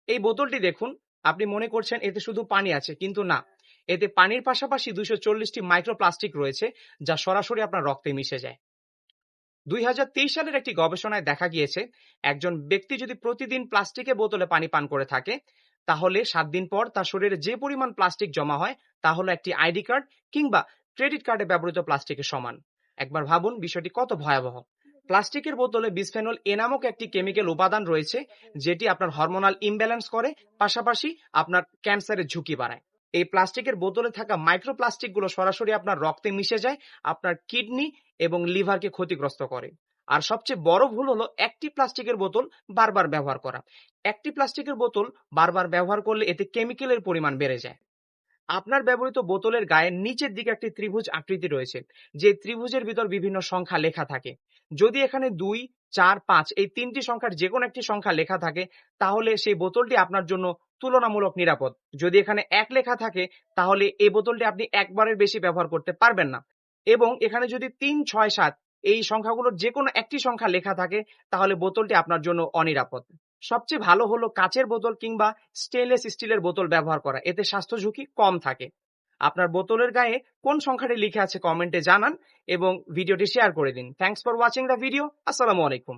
এই বোতলটি দেখুন, আপনি মনে করছেন এতে শুধু পানি আছে, কিন্তু না। এতে পানির পাশাপাশি 240টি মাইক্রোপ্লাস্টিক রয়েছে, যা সরাসরি আপনার রক্তে মিশে যায়। 2023 সালের একটি গবেষণায় দেখা গিয়েছে, একজন ব্যক্তি যদি প্রতিদিন প্লাস্টিকের বোতলে পানি পান করে থাকে, তাহলে 7 দিন পর তার শরীরে যে পরিমাণ প্লাস্টিক জমা হয় তা হলো একটি আইডি কার্ড কিংবা ক্রেডিট কার্ডে ব্যবহৃত প্লাস্টিকের সমান। একবার ভাবুন বিষয়টি কত ভয়াবহ। প্লাস্টিকের বোতলে বিসফেনল এ নামক একটি কেমিক্যাল উপাদান রয়েছে, যেটি আপনার হরমোনাল ইমব্যালেন্স করে, পাশাপাশি আপনার ক্যান্সারের ঝুঁকি বাড়ায়। এই প্লাস্টিকের বোতলে থাকা মাইক্রোপ্লাস্টিকগুলো সরাসরি আপনার রক্তে মিশে যায়, আপনার কিডনি এবং লিভারকে ক্ষতিগ্রস্ত করে। আর সবচেয়ে বড় ভুল হলো একটি প্লাস্টিকের বোতল বারবার ব্যবহার করা। একটি প্লাস্টিকের বোতল বারবার ব্যবহার করলে এতে কেমিক্যালের পরিমাণ বেড়ে যায়। আপনার ব্যবহৃত বোতলের গায়ের নিচের দিকে একটি ত্রিভুজ আকৃতি রয়েছে, যে ত্রিভুজের ভিতর বিভিন্ন সংখ্যা লেখা থাকে। যদি এখানে 2, 4, 5 এই তিনটি সংখ্যার যে কোনো একটি সংখ্যা লেখা থাকে, তাহলে সেই বোতলটি আপনার জন্য তুলনামূলক নিরাপদ। যদি এখানে 1 লেখা থাকে, তাহলে এই বোতলটি আপনি একবারের বেশি ব্যবহার করতে পারবেন না। এবং এখানে যদি 3, 6, 7 এই সংখ্যাগুলোর যে কোনো একটি সংখ্যা লেখা থাকে, তাহলে বোতলটি আপনার জন্য অনিরাপদ। সবচেয়ে ভালো হলো কাচের বোতল কিংবা স্টেনলেস স্টিলের বোতল ব্যবহার করা, এতে স্বাস্থ্য ঝুঁকি কম থাকে। আপনার বোতলের গায়ে কোন সংখ্যাটি লিখে আছে কমেন্টে জানান এবং ভিডিওটি শেয়ার করে দিন। Thanks for watching the video. আসসালামু আলাইকুম।